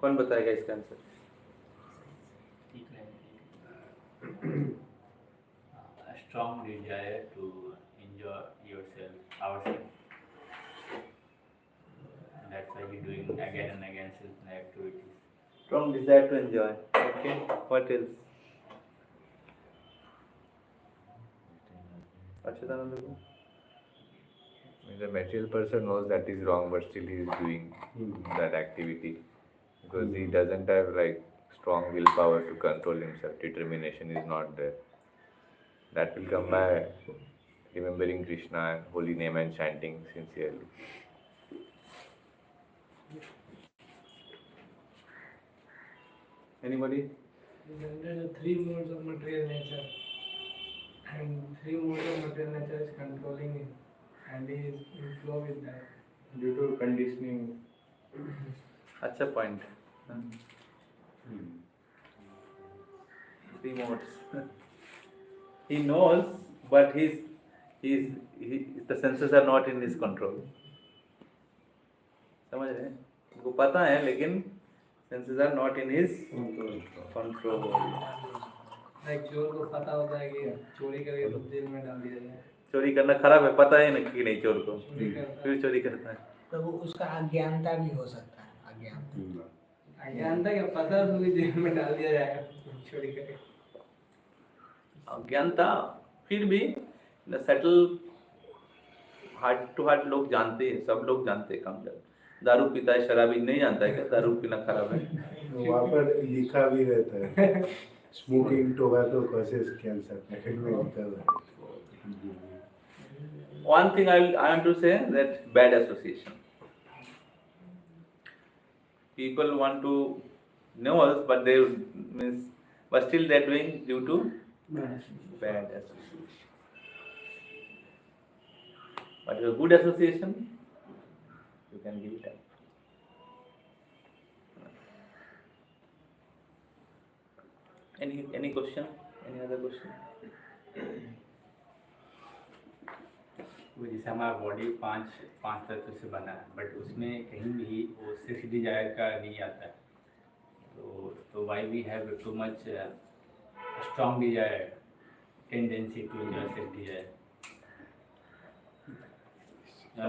कौन बताएगा इसका answer? A strong desire to enjoy yourself, ourselves. That's why we're doing again and again self activities. Strong desire to enjoy. Okay. What else? Achyutananda ko? The material person knows that is wrong, but still he is doing that activity because he doesn't have like strong willpower to control himself. Determination is not there. That will come by remembering Krishna and holy name and chanting sincerely. Anybody? There are three modes of material nature, and three modes of material nature is controlling him, and he is in flow with that. Due to conditioning. अच्छा point. Three modes. He knows, but the senses are not in his control. समझ रहे हैं? उनको पता है लेकिन senses are not in his control. Like चोर को पता होता है कि चोरी करके तो जेल में डाल दिया जाए, चोरी करना खराब है, पता है ना कि नहीं चोर को, चोरी करता फिर चोरी करता है। तो वो उसका अज्ञानता भी हो सकता है, अज्ञानता। अज्ञानता क्या पता है उसको कि जेल में डाल दिया जाएगा चोरी करके। अज्ञानता फिर भी सेटल हार्ट टू हार्ट लोग जानते हैं, सब लोग जानते हैं कम ज्यादा। दारू पीता है शराबी नहीं जानता है क्या दारू पीना खराब है? वहाँ पर लिखा भी रहता है smoking tobacco causes cancer, packet में लिखा हुआ है। One thing I want to say that bad association. People want to know us, but but still they are doing due to bad association. But with a good association, you can give it up. Any question? Any other question? वो जैसे हमारा body पांच तत्व से बना है, but उसमें कहीं भी वो सिक्स डिजायर का नहीं आता है। तो why we have too much strong desire tendency to enjoy six desire.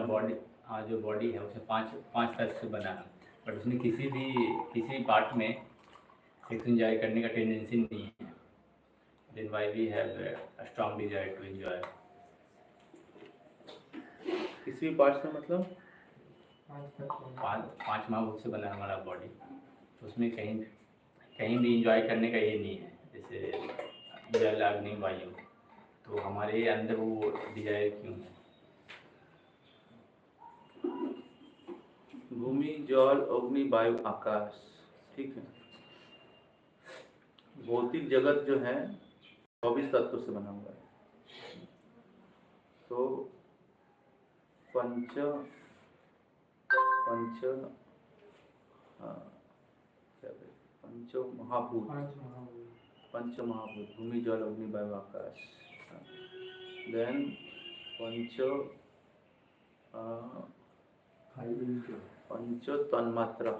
Body, हाँ, जो बॉडी है उसमें पांच तत्व से बना है, बट उसमें किसी पार्ट में सेक्स एंजॉय करने का टेंडेंसी नहीं है। Then why we have a strong desire to enjoy. किसी भी पार्ट में मतलब पांच महाभूत से बना है हमारा बॉडी, तो उसमें कहीं भी इंजॉय करने का ये नहीं है, जैसे जल अग्नि वायु। तो हमारे अंदर वो डिजायर क्यों है? भूमि, जल, अग्नि, वायु, आकाश, ठीक है। भौतिक जगत जो है 24 तत्वों से बना हुआ है। तो पंच महाभूत, पंच महाभूत, भूमि, जल, अग्नि, वायु, आकाश। देन पंच तन्मात्रा,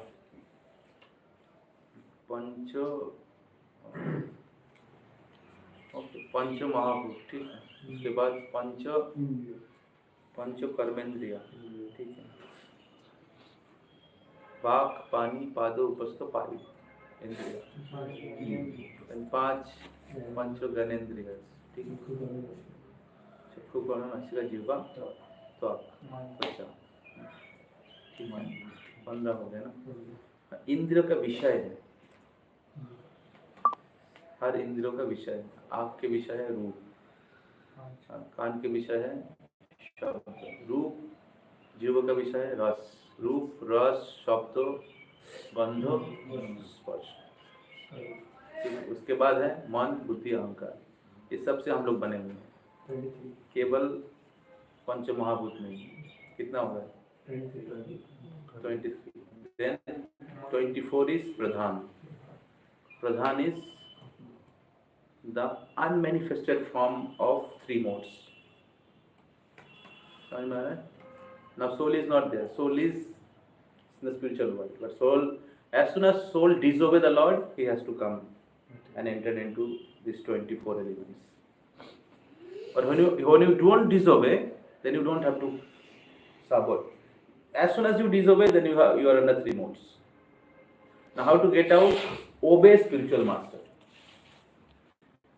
पंच महाभूत, ठीक है। उसके बाद पंच कर्मेंद्रिया, ठीक है। वाक, पानी, पादो, उपस्थ, पायु इंद्रिया। पांच पंच ज्ञानेन्द्रिय, ठीक है। चक्षु, कर्ण, नासिका, जिह्वा, त्वक, त्वचा, ठीक है। 15 हो गए ना। इंद्रियों का विषय है, हर इंद्रियों का विषय है। आँख के विषय है रूप, कान के विषय है शब्द, रूप। जीव का विषय है रस, रूप, रस, शब्द, गंध, स्पर्श। ठीक, उसके बाद है मन, बुद्धि, अहंकार। इस सब से हम लोग बने हुए हैं, केवल पंच महाभूत नहीं। कितना हुआ है? 23। Then 24 is pradhan. Pradhan is the unmanifested form of three modes. समझ में आ रहा है? Now soul is not there. Soul is in the spiritual world. But soul, as soon as soul disobey the Lord, he has to come and enter into these 24 elements. But when you don't disobey, then you don't have to suffer. As soon as you disobey, then you are under three modes. Now how to get out? Obey spiritual master.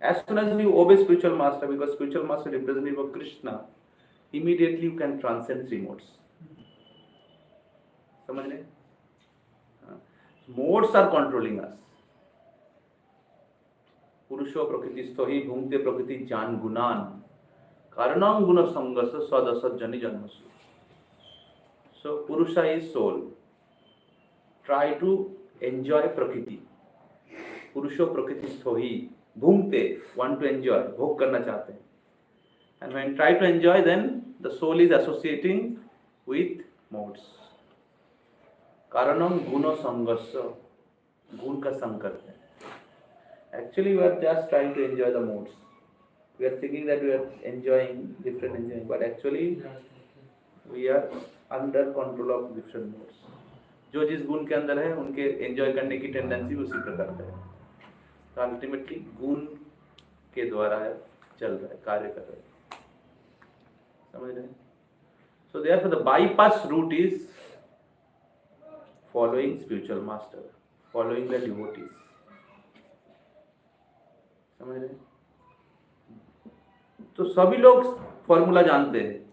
As soon as you obey spiritual master, because spiritual master representative of Krishna, immediately you can transcend three modes. समझ रहे? Modes are controlling us. पुरुषो प्रकृतिस्थो हि भुंक्ते प्रकृति जान गुणान कारणं गुण संगस सदसत जनि जन्मसु. So Purusha is soul. Try to enjoy Prakriti. Purusho Prakritiस्थो हि भुंक्ते, want to enjoy, भोग करना चाहते हैं. And when try to enjoy, then the soul is associating with modes. कारणं गुण संगस, गुण का संग करते हैं. Actually, we are just trying to enjoy the modes. We are thinking that we are enjoying different enjoying, but actually we are under control of different modes. जो जिस गुण के अंदर है उनके एंजॉय करने की टेंडेंसी उसी प्रकार है. तो अल्टीमेटली गुण के द्वारा चल रहा है, कार्य कर रहा है. समझ रहे हैं? So therefore the bypass route is following spiritual master, following the devotees. समझ रहे हैं? तो सभी लोग फॉर्मूला जानते हैं.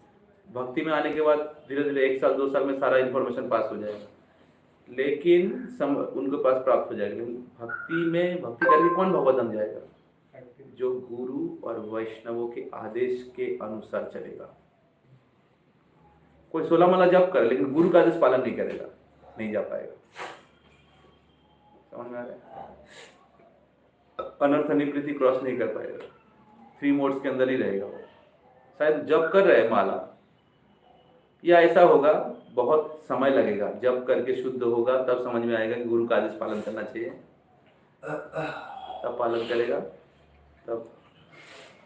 भक्ति में आने के बाद धीरे धीरे 1 साल 2 साल में सारा इन्फॉर्मेशन पास हो जाएगा, लेकिन उनके पास प्राप्त हो जाएगा. लेकिन भक्ति करके कौन भगवत धाम जाएगा? जो गुरु और वैष्णवों के आदेश के अनुसार चलेगा. कोई 16 माला जप करे लेकिन गुरु का आदेश पालन नहीं करेगा, नहीं जा पाएगा. समझ में आ रहा है? अनर्थ निवृत्ति क्रॉस नहीं कर पाएगा, 3 मोड्स के अंदर ही रहेगा. वो शायद जप कर रहे माला, या ऐसा होगा बहुत समय लगेगा, जप करके शुद्ध होगा तब समझ में आएगा कि गुरु का आदेश पालन करना चाहिए, तब पालन करेगा, तब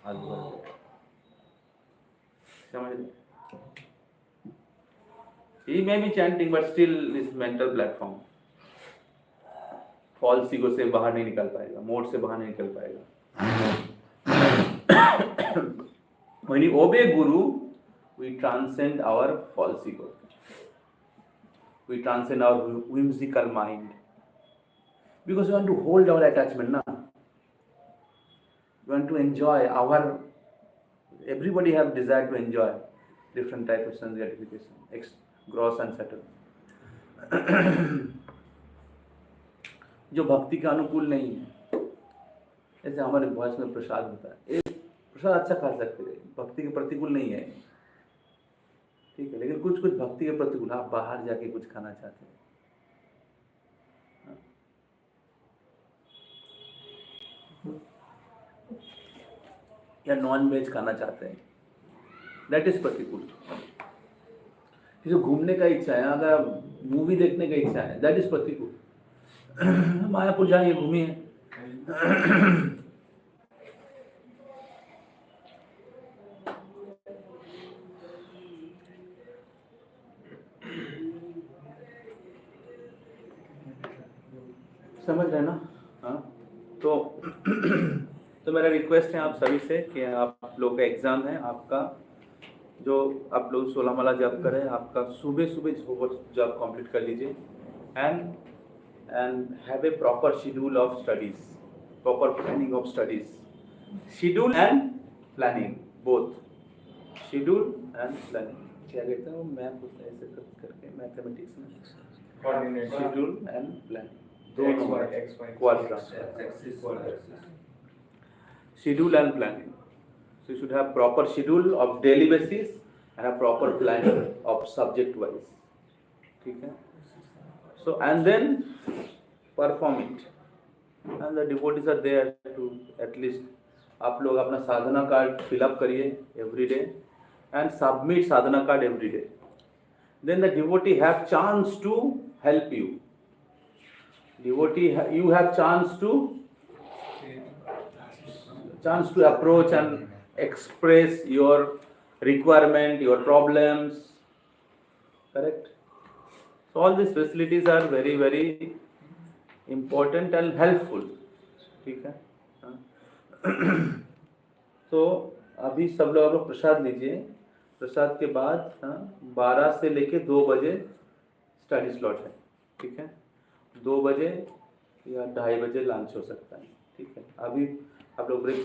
आगे बढ़ेगा. समझ रहे? He may be chanting but still is mental platform. False ego से बाहर नहीं निकल पाएगा, मोड से बाहर नहीं निकल पाएगा. When you obey Guru, we transcend our false ego. We transcend our whimsical mind. Because we want to hold our attachment, na? We want to enjoy our. Everybody have desire to enjoy different type of sense gratification, gross and subtle. जो भक्ति के अनुकूल नहीं है. ऐसे हमारे भोज में प्रसाद होता है, एक प्रसाद अच्छा खा सकते हैं, भक्ति के प्रतिकूल नहीं है, ठीक है. लेकिन कुछ भक्ति के प्रतिकूल, आप बाहर जाके कुछ खाना चाहते हैं, या नॉन वेज खाना चाहते हैं, दैट इज प्रतिकूल. जो घूमने का इच्छा है, अगर मूवी देखने का इच्छा है, दैट इज प्रतिकूल. मायापुर जाइए, घूमिए. समझ रहे ना? हाँ. तो मेरा रिक्वेस्ट है आप सभी से कि आप लोग का एग्जाम है, आपका जो आप लोग 16 माला जप करें, आपका सुबह जप कंप्लीट कर लीजिए. and have a proper schedule of studies, proper planning of studies. Schedule and planning, both. Schedule and planning. क्या कहता हूँ मैं ऐसे करके मैथमेटिक्स में schedule and planning दोनों quadrant. Schedule and planning. So you should have proper schedule of daily basis and a proper planning of subject wise. ठीक है. So and then perform it, and the devotees are there to at least आप लोग अपना साधना card fill up करिए every day and submit sadhana card every day. Then the devotee have chance to help you. You have chance to approach and express your requirement, your problems. Correct? So all these facilities are very very important and helpful. ठीक है. तो अभी सब लोग आप लोग प्रसाद लीजिए. प्रसाद के बाद 12 से लेके 2 बजे स्टडी स्लॉट है. ठीक है. 2 बजे या 2:30 बजे लंच हो सकता है. ठीक है. अभी आप लोग ब्रेक